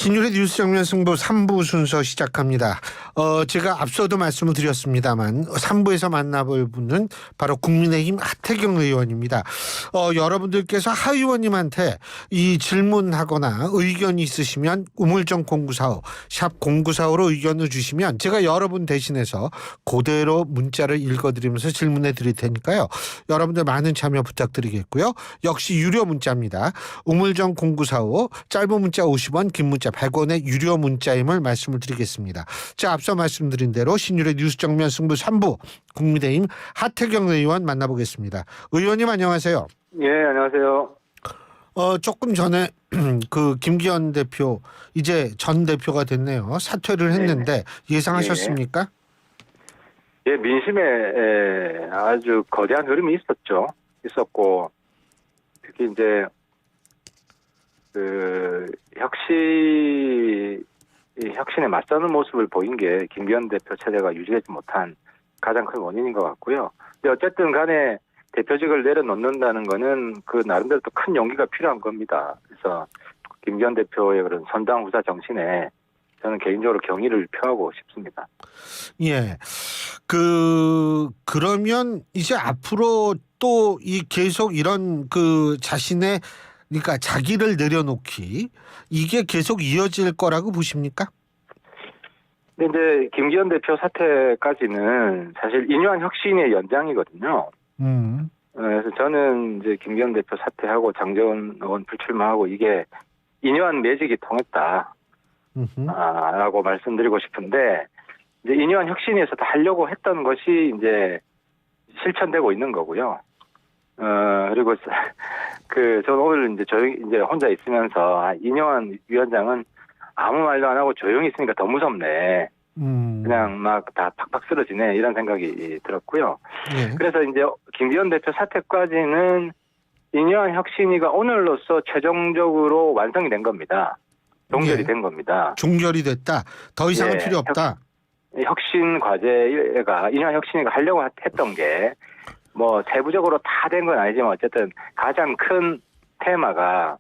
신율의 뉴스 정면 승부 3부 순서 시작합니다. 제가 앞서도 말씀을 드렸습니다만 3부에서 만나볼 분은 바로 국민의힘 하태경 의원입니다. 여러분들께서 하 의원님한테 이 질문하거나 의견이 있으시면 우물정 0945 샵 0945로 의견을 주시면 제가 여러분 대신해서 그대로 문자를 읽어드리면서 질문해 드릴 테니까요. 여러분들 많은 참여 부탁드리겠고요. 역시 유료 문자입니다. 우물정 0945 짧은 문자 50원 긴 문자 100원의 유료 문자임을 말씀을 드리겠습니다. 자, 앞서 말씀드린 대로 신율의 뉴스 정면 승부 3부 국민의힘 하태경 의원 만나보겠습니다. 의원님 안녕하세요. 예, 안녕하세요. 조금 전에 그 김기현 대표 이제 전 대표가 됐네요. 사퇴를 했는데 예상하셨습니까? 예, 민심에 아주 거대한 흐름이 있었고 특히 이제 그 혁신에 맞서는 모습을 보인 게 김기현 대표 체제가 유지되지 못한 가장 큰 원인인 것 같고요. 근데 어쨌든 간에 대표직을 내려놓는다는 거는 그 나름대로 또 큰 용기가 필요한 겁니다. 그래서 김기현 대표의 그런 선당 후사 정신에 저는 개인적으로 경의를 표하고 싶습니다. 예. 그러면 이제 앞으로 또 이 계속 이런 그 자신의 그러니까 자기를 내려놓기 이게 계속 이어질 거라고 보십니까? 근데 이제 김기현 대표 사태까지는 사실 인유한 혁신의 연장이거든요. 그래서 저는 이제 김기현 대표 사퇴하고 장제원 의원 불출마하고 이게 인유한 매직이 통했다. 라고 말씀드리고 싶은데 이제 인유한 혁신에서 다 하려고 했던 것이 이제 실천되고 있는 거고요. 그리고 저는 오늘 이제 혼자 있으면서 인유한 위원장은 아무 말도 안 하고 조용히 있으니까 더 무섭네. 그냥 막 다 팍팍 쓰러지네 이런 생각이 들었고요. 예. 그래서 이제 김기현 대표 사태까지는 인유한 혁신위가 오늘로써 최종적으로 완성이 된 겁니다. 종결이 된 겁니다. 종결이 됐다. 더 이상은 필요 없다. 혁신 과제가 인유한 혁신위가 하려고 했던 게 뭐 세부적으로 다 된 건 아니지만 어쨌든 가장 큰 테마가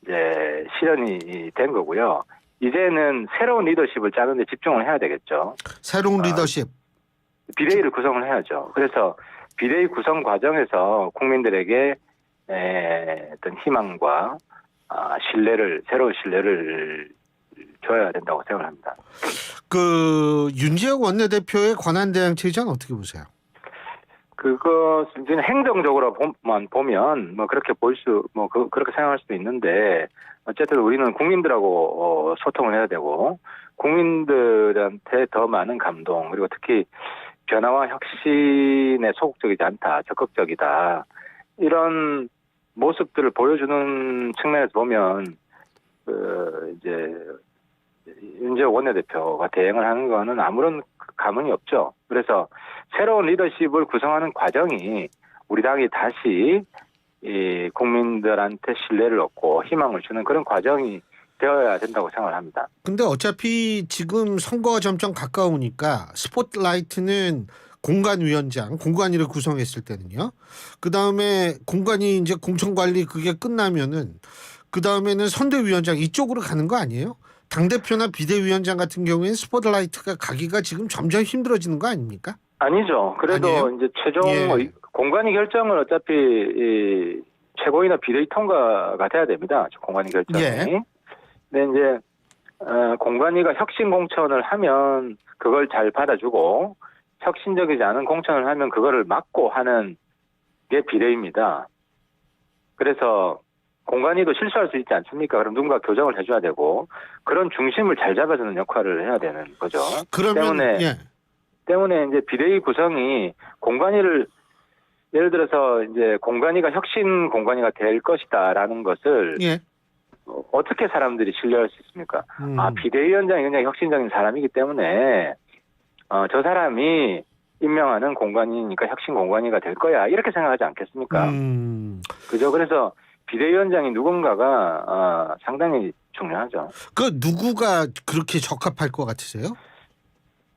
이제 실현이 된 거고요. 이제는 새로운 리더십을 짜는 데 집중을 해야 되겠죠. 새로운 리더십. 비대위를 구성을 해야죠. 그래서 비대위 구성 과정에서 국민들에게 어떤 희망과 새로운 신뢰를 줘야 된다고 생각을 합니다. 윤지혁 원내대표의 권한대행체제는 어떻게 보세요? 그것은 행정적으로만 보면 뭐 그렇게 그렇게 생각할 수도 있는데 어쨌든 우리는 국민들하고 소통을 해야 되고 국민들한테 더 많은 감동 그리고 특히 변화와 혁신에 소극적이지 않다, 적극적이다 이런 모습들을 보여주는 측면에서 보면 이제 윤지혁 원내대표가 대행을 하는 거는 아무런 감흥이 없죠. 그래서 새로운 리더십을 구성하는 과정이 우리 당이 다시 이 국민들한테 신뢰를 얻고 희망을 주는 그런 과정이 되어야 된다고 생각을 합니다. 근데 어차피 지금 선거가 점점 가까우니까 스포트라이트는 공관위를 구성했을 때는요. 그 다음에 공관이 이제 공천관리 그게 끝나면은 그 다음에는 선대위원장 이쪽으로 가는 거 아니에요? 당대표나 비대위원장 같은 경우에는 스포트라이트가 가기가 지금 점점 힘들어지는 거 아닙니까? 아니죠. 그래도 아니에요? 이제 최종 공관위 결정은 어차피 최고위나 비대위 통과가 돼야 됩니다. 공관위 결정이. 예. 근데 이제 공관위가 혁신 공천을 하면 그걸 잘 받아주고 혁신적이지 않은 공천을 하면 그거를 막고 하는 게 비대위입니다. 그래서 공관위도 실수할 수 있지 않습니까? 그럼 누군가 교정을 해줘야 되고 그런 중심을 잘 잡아주는 역할을 해야 되는 거죠. 때문에 이제 비대위 구성이 공관위를 예를 들어서 이제 공관위가 혁신 공관위가 될 것이다라는 것을 어떻게 사람들이 신뢰할 수 있습니까? 비대위원장이 굉장히 혁신적인 사람이기 때문에 저 사람이 임명하는 공관위니까 혁신 공관위가 될 거야 이렇게 생각하지 않겠습니까? 그죠? 그래서 비대위원장이 누군가가 상당히 중요하죠. 누구가 그렇게 적합할 것 같으세요?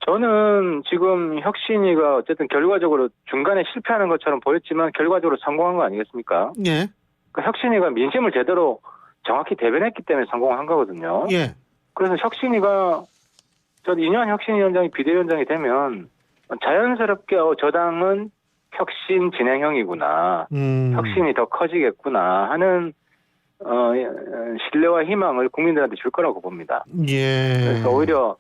저는 지금 혁신위가 어쨌든 결과적으로 중간에 실패하는 것처럼 보였지만 결과적으로 성공한 거 아니겠습니까? 예. 혁신위가 민심을 제대로 정확히 대변했기 때문에 성공한 거거든요. 예. 그래서 혁신위가 전 이념 혁신위원장이 비대위원장이 되면 자연스럽게 저 당은 혁신 진행형이구나. 혁신이 더 커지겠구나 하는 신뢰와 희망을 국민들한테 줄 거라고 봅니다. 예. 그래서 오히려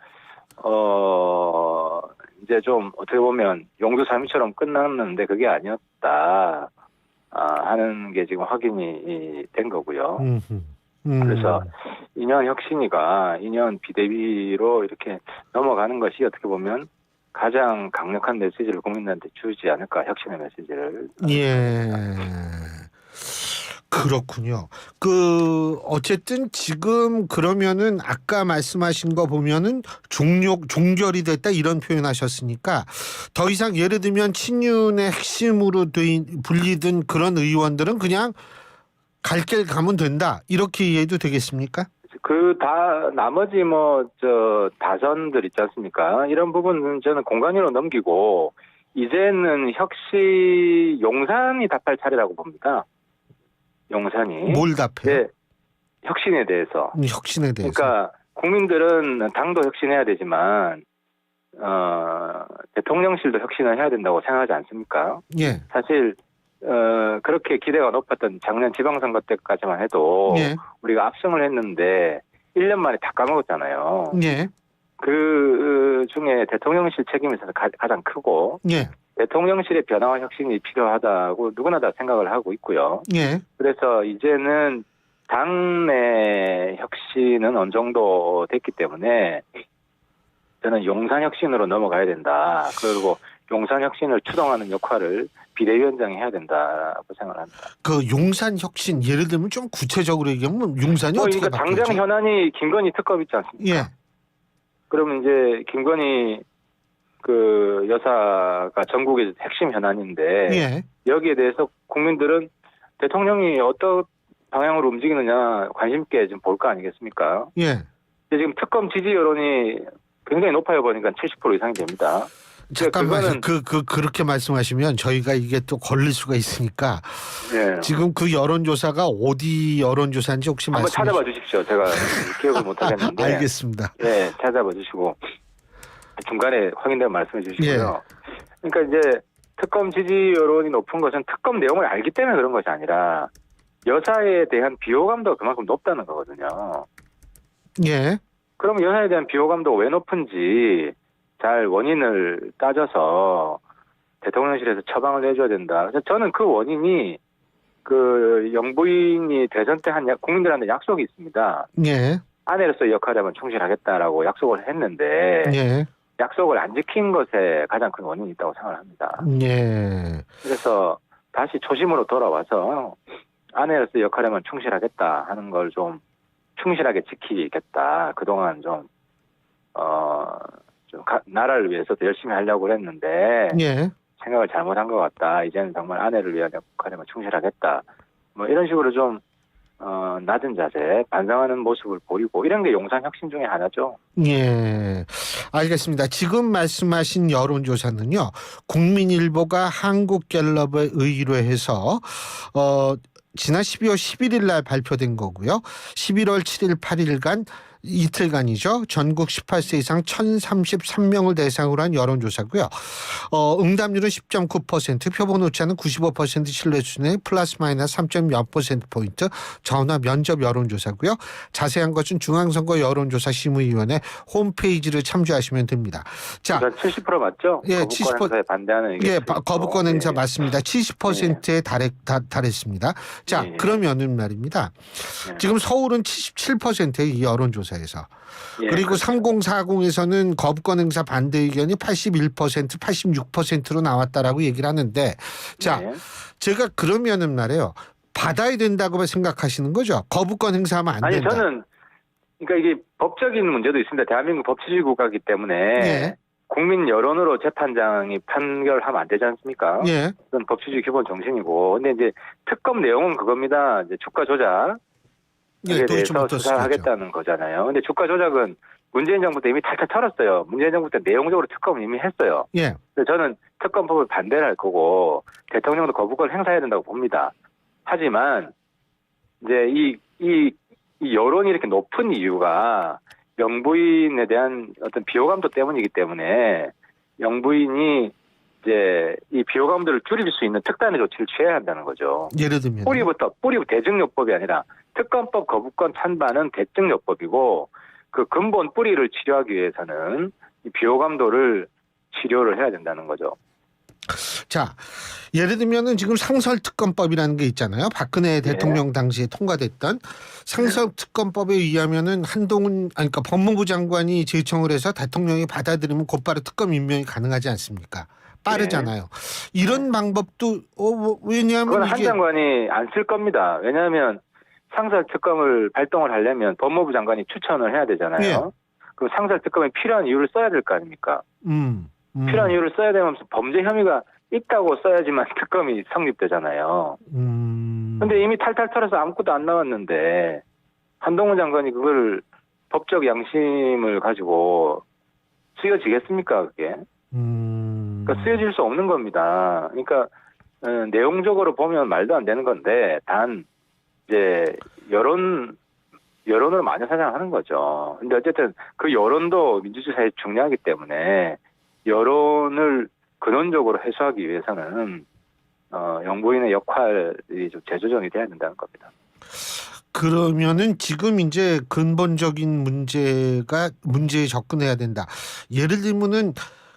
이제 좀 어떻게 보면 용두사미처럼 끝났는데 그게 아니었다 하는 게 지금 확인이 된 거고요. 그래서 2년 혁신위가 2년 비대위로 이렇게 넘어가는 것이 어떻게 보면 가장 강력한 메시지를 국민들한테 주지 않을까, 혁신의 메시지를. 예. 그렇군요. 어쨌든 지금 그러면은 아까 말씀하신 거 보면은 종결이 됐다 이런 표현하셨으니까 더 이상 예를 들면 친윤의 핵심으로 불리던 그런 의원들은 그냥 갈 길 가면 된다 이렇게 이해해도 되겠습니까? 나머지 다선들 있지 않습니까? 이런 부분은 저는 공관위로 넘기고 이제는 용산이 답할 차례라고 봅니다. 용산이. 뭘 답해요? 네, 혁신에 대해서. 혁신에 대해서. 그러니까 국민들은 당도 혁신해야 되지만 대통령실도 혁신을 해야 된다고 생각하지 않습니까? 예. 사실 그렇게 기대가 높았던 작년 지방선거 때까지만 해도 예. 우리가 압승을 했는데 1년 만에 다 까먹었잖아요. 예. 그 중에 대통령실 책임이 있어서 가장 크고 예. 대통령실의 변화와 혁신이 필요하다고 누구나 다 생각을 하고 있고요. 예. 그래서 이제는 당내 혁신은 어느 정도 됐기 때문에 저는 용산 혁신으로 넘어가야 된다. 그리고 용산 혁신을 추동하는 역할을 비대위원장이 해야 된다고 생각을 합니다. 용산 혁신 예를 들면 좀 구체적으로 얘기하면 용산이 어떻게 그러니까 바뀌었죠? 당장 현안이 김건희 특검 있지 않습니까? 예. 그러면 이제 김건희 여사가 전국의 핵심 현안인데 예. 여기에 대해서 국민들은 대통령이 어떤 방향으로 움직이느냐 관심 있게 좀 볼 거 아니겠습니까? 예. 근데 지금 특검 지지 여론이 굉장히 높아요 보니까 70% 이상이 됩니다. 잠깐만요. 그렇게 말씀하시면 저희가 이게 또 걸릴 수가 있으니까 예. 지금 그 여론조사가 어디 여론조사인지 혹시 한번 말씀해 찾아봐 주십시오. 제가 기억을 못 하겠는데. 알겠습니다. 예, 찾아봐 주시고 중간에 확인되면 말씀해 주시고요. 그러니까 이제 특검 지지 여론이 높은 것은 특검 내용을 알기 때문에 그런 것이 아니라 여사에 대한 비호감도가 그만큼 높다는 거거든요. 예. 그럼 여사에 대한 비호감도가 왜 높은지 잘 원인을 따져서 대통령실에서 처방을 내줘야 된다. 그래서 저는 그 원인이 영부인이 대선 때 국민들한테 약속이 있습니다. 예. 아내로서의 역할을 하면 충실하겠다라고 약속을 했는데 예. 약속을 안 지킨 것에 가장 큰 원인이 있다고 생각을 합니다. 예. 그래서 다시 초심으로 돌아와서 아내로서의 역할을 하면 충실하겠다 하는 걸 좀 충실하게 지키겠다. 그동안 좀 나라를 위해서도 열심히 하려고 했는데 예. 생각을 잘못한 것 같다. 이제는 정말 아내를 위한 역할에만 충실하겠다. 이런 식으로 좀 낮은 자세, 반성하는 모습을 보이고 이런 게 용산 혁신 중에 하나죠. 예. 알겠습니다. 지금 말씀하신 여론조사는요. 국민일보가 한국갤럽에 의뢰해서 지난 12월 11일 날 발표된 거고요. 11월 7일 8일간 이틀간이죠. 전국 18세 이상 1,033명을 대상으로 한 여론조사고요. 응답률은 10.9%, 표본 오차는 95% 신뢰 수준의 플러스 마이너스 3.0%포인트 전화 면접 여론조사고요. 자세한 것은 중앙선거 여론조사 심의위원회 홈페이지를 참조하시면 됩니다. 자, 70% 맞죠? 예, 거부권 행사에 반대하는 의견. 예, 거부권 행사 맞습니다. 70%에 달했습니다. 자, 예. 그러면은 말입니다. 예. 지금 서울은 77%의 이 여론조사에서 예, 그리고 그렇죠. 3040에서는 거부권 행사 반대 의견이 81%, 86%로 나왔다라고 얘기를 하는데 자, 예. 제가 그러면은 말이에요. 받아야 된다고 생각하시는 거죠? 거부권 행사하면 안 된다. 저는 그러니까 이게 법적인 문제도 있습니다. 대한민국 법치주의 국가이기 때문에 예. 국민 여론으로 재판장이 판결하면 안 되지 않습니까? 예. 그건 법치주의 기본 정신이고. 근데 이제 특검 내용은 그겁니다. 이제 주가 조작. 예, 에 도이치 대해서 모터스죠. 수사하겠다는 거잖아요. 근데 주가 조작은 문재인 정부 때 이미 탈탈 털었어요. 문재인 정부 때 내용적으로 특검을 이미 했어요. 예. 그래서 저는 특검법을 반대를 할 거고 대통령도 거부권 행사해야 된다고 봅니다. 하지만 이제 이 여론이 이렇게 높은 이유가 영부인에 대한 어떤 비호감도 때문이기 때문에 영부인이 이제 이 비호감들을 줄일 수 있는 특단의 조치를 취해야 한다는 거죠. 예를 들면 뿌리부터 대증요법이 아니라 특검법 거부권 찬반은 대증요법이고 그 근본 뿌리를 치료하기 위해서는 이 비호감도를 치료를 해야 된다는 거죠. 자, 예를 들면은 지금 상설특검법이라는 게 있잖아요. 박근혜 대통령 당시에 통과됐던 상설특검법에 의하면은 그러니까 법무부 장관이 제청을 해서 대통령이 받아들이면 곧바로 특검 임명이 가능하지 않습니까? 빠르잖아요. 이런 방법도 왜냐하면 그건 한 장관이 안 쓸 겁니다. 왜냐하면 상설특검을 발동을 하려면 법무부 장관이 추천을 해야 되잖아요. 예. 그 상설특검에 필요한 이유를 써야 될 거 아닙니까? 필요한 이유를 써야 되면서 범죄 혐의가 있다고 써야지만 특검이 성립되잖아요. 근데 이미 탈탈 털어서 아무것도 안 나왔는데 한동훈 장관이 그걸 법적 양심을 가지고 쓰여지겠습니까, 그게? 그러니까 쓰여질 수 없는 겁니다. 그러니까 내용적으로 보면 말도 안 되는 건데 단 이제 여론으로 마녀 사냥하는 거죠. 근데 어쨌든 그 여론도 민주주의사에 중요하기 때문에 여론을 근원적으로 해소하기 위해서는 영부인의 역할이 좀 재조정이 돼야 된다는 겁니다. 그러면은 지금 이제 근본적인 문제에 접근해야 된다. 예를 들면은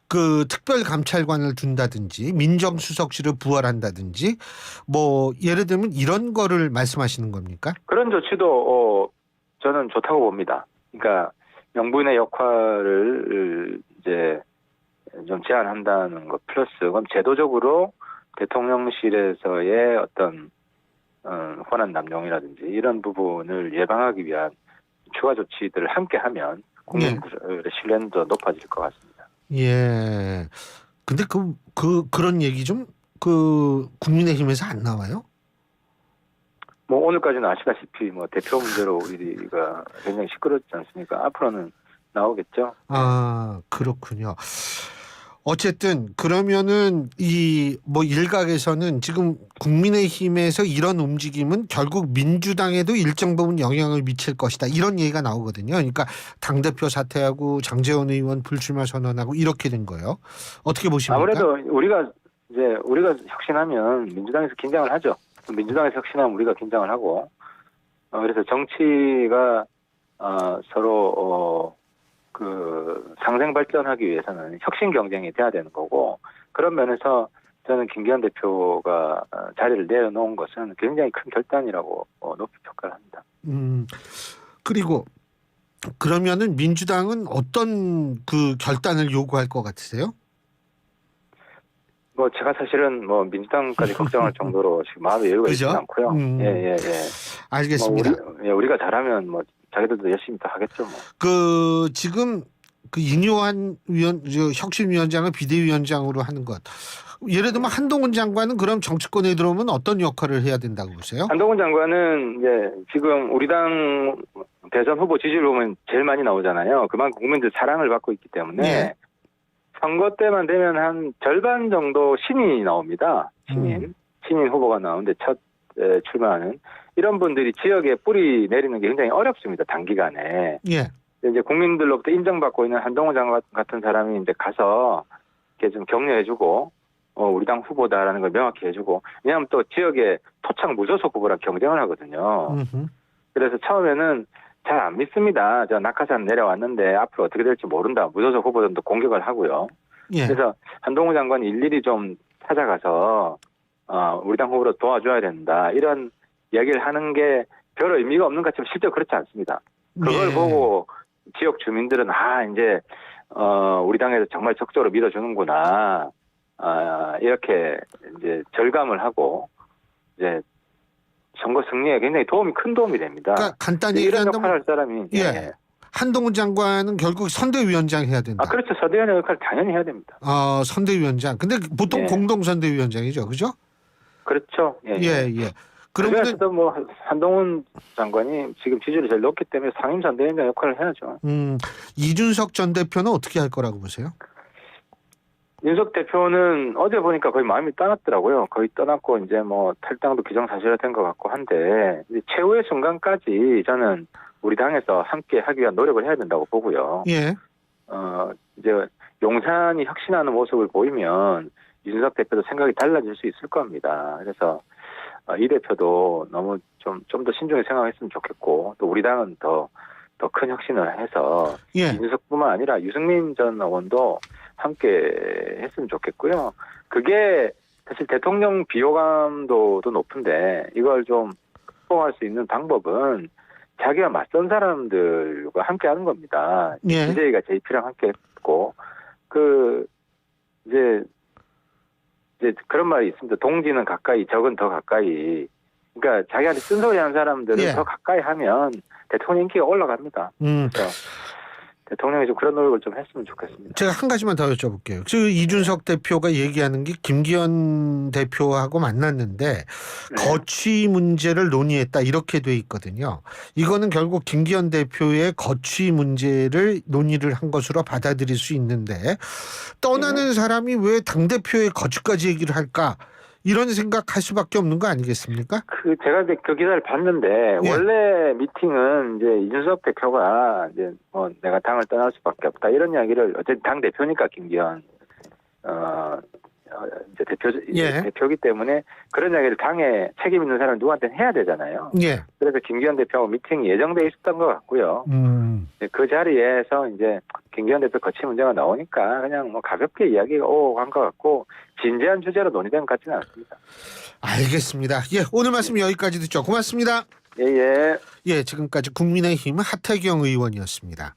그 특별감찰관을 둔다든지 민정수석실을 부활한다든지 뭐 예를 들면 이런 거를 말씀하시는 겁니까? 그런 조치도 저는 좋다고 봅니다. 그러니까 영부인의 역할을 이제 좀 제한한다는 것 플러스 그럼 제도적으로 대통령실에서의 어떤 권한 남용이라든지 이런 부분을 예방하기 위한 추가 조치들을 함께 하면 국민들의 신뢰는 더 높아질 것 같습니다. 예. 근데 그런 얘기 좀 국민의힘에서 안 나와요? 뭐 오늘까지는 아시다시피 뭐 대표 문제로 우리가 굉장히 시끄럽지 않습니까? 앞으로는 나오겠죠. 아, 그렇군요. 어쨌든 그러면은 일각에서는 지금 국민의힘에서 이런 움직임은 결국 민주당에도 일정 부분 영향을 미칠 것이다. 이런 얘기가 나오거든요. 그러니까 당대표 사퇴하고 장제원 의원 불출마 선언하고 이렇게 된 거예요. 어떻게 보십니까? 아무래도 우리가 혁신하면 민주당에서 긴장을 하죠. 민주당에서 혁신하면 우리가 긴장을 하고 그래서 정치가 서로 상생 발전하기 위해서는 혁신 경쟁이 돼야 되는 거고 그런 면에서 저는 김기현 대표가 자리를 내어놓은 것은 굉장히 큰 결단이라고 높이 평가를 합니다. 그리고 그러면은 민주당은 어떤 그 결단을 요구할 것 같으세요? 뭐 제가 사실은 뭐 민주당까지 걱정할 정도로 지금 마음의 여유가 있지 않고요. 예. 알겠습니다. 뭐 우리가 잘하면 뭐 자기들도 열심히 다 하겠죠. 뭐. 지금 인요한 혁신위원장을 비대위원장으로 하는 것. 예를 들면 한동훈 장관은 그럼 정치권에 들어오면 어떤 역할을 해야 된다고 보세요? 한동훈 장관은 이제 지금 우리 당 대선 후보 지지율 보면 제일 많이 나오잖아요. 그만큼 국민들 사랑을 받고 있기 때문에 선거 때만 되면 한 절반 정도 신인이 나옵니다. 신인 후보가 나오는데 첫 출마하는 이런 분들이 지역에 뿌리 내리는 게 굉장히 어렵습니다. 단기간에. 이제 국민들로부터 인정받고 있는 한동훈 장관 같은 사람이 이제 가서 이렇게 좀 격려해주고 우리 당 후보다라는 걸 명확히 해주고 왜냐하면 또 지역에 토착 무소속 후보랑 경쟁을 하거든요. 그래서 처음에는 잘 안 믿습니다. 저 낙하산 내려왔는데 앞으로 어떻게 될지 모른다. 무소속 후보들도 공격을 하고요. 그래서 한동훈 장관이 일일이 좀 찾아가서 우리 당 후보로 도와줘야 된다. 이런 이야기를 하는 게 별 의미가 없는 것 같지만 실제로 그렇지 않습니다. 그걸 보고 지역 주민들은 이제 우리 당에서 정말 적극적으로 믿어주는구나. 이렇게 이제 절감을 하고 이제 선거 승리에 굉장히 큰 도움이 됩니다. 그러니까 간단히 이런 얘기한다면 역할을 할 사람이 한동훈 장관은 결국 선대위원장 해야 된다. 그렇죠. 선대위원장 역할 당연히 해야 됩니다. 선대위원장. 근데 보통 공동 선대위원장이죠, 그죠? 그렇죠. 그래서 뭐 한동훈 장관이 지금 지지율이 제일 높기 때문에 상임 선대위원장 역할을 해야죠. 이준석 전 대표는 어떻게 할 거라고 보세요? 윤석 대표는 어제 보니까 거의 마음이 떠났더라고요. 거의 떠났고 이제 뭐 탈당도 기정사실화된 것 같고 한데 이제 최후의 순간까지 저는 우리 당에서 함께 하기 위한 노력을 해야 된다고 보고요. 예. 이제 용산이 혁신하는 모습을 보이면 이준석 대표도 생각이 달라질 수 있을 겁니다. 그래서 이 대표도 너무 좀 더 신중히 생각했으면 좋겠고, 또 우리 당은 더 큰 혁신을 해서 예. 이준석뿐만 아니라 유승민 전 의원도 함께 했으면 좋겠고요. 그게 사실 대통령 비호감도도 높은데 이걸 좀 극복할 수 있는 방법은 자기가 맞선 사람들과 함께 하는 겁니다. 예. DJ가 JP랑 함께 했고, 이제 그런 말이 있습니다. 동지는 가까이, 적은 더 가까이. 그러니까 자기한테 쓴소리 하는 사람들은 예. 더 가까이 하면 대통령 인기가 올라갑니다. 그래서 대통령이 좀 그런 노력을 좀 했으면 좋겠습니다. 제가 한 가지만 더 여쭤볼게요. 이준석 대표가 얘기하는 게 김기현 대표하고 만났는데 네. 거취 문제를 논의했다 이렇게 돼 있거든요. 이거는 결국 김기현 대표의 거취 문제를 논의를 한 것으로 받아들일 수 있는데 떠나는 사람이 왜 당대표의 거취까지 얘기를 할까? 이런 생각할 수밖에 없는 거 아니겠습니까? 제가 이제 그 기사를 봤는데, 예. 원래 미팅은 이제 이준석 대표가 이제 내가 당을 떠날 수밖에 없다 이런 이야기를, 어쨌든 당 대표니까 김기현 이제 예. 대표기 때문에 그런 이야기를 당에 책임 있는 사람 누구한테는 해야 되잖아요. 예. 그래서 김기현 대표하고 미팅이 예정돼 있었던 것 같고요. 그 자리에서 이제 김기현 대표 거취 문제가 나오니까 그냥 가볍게 이야기가 오고 한 것 같고, 진지한 주제로 논의된 것 같지는 않습니다. 알겠습니다. 예, 오늘 말씀 여기까지 듣죠. 고맙습니다. 예. 예, 지금까지 국민의힘 하태경 의원이었습니다.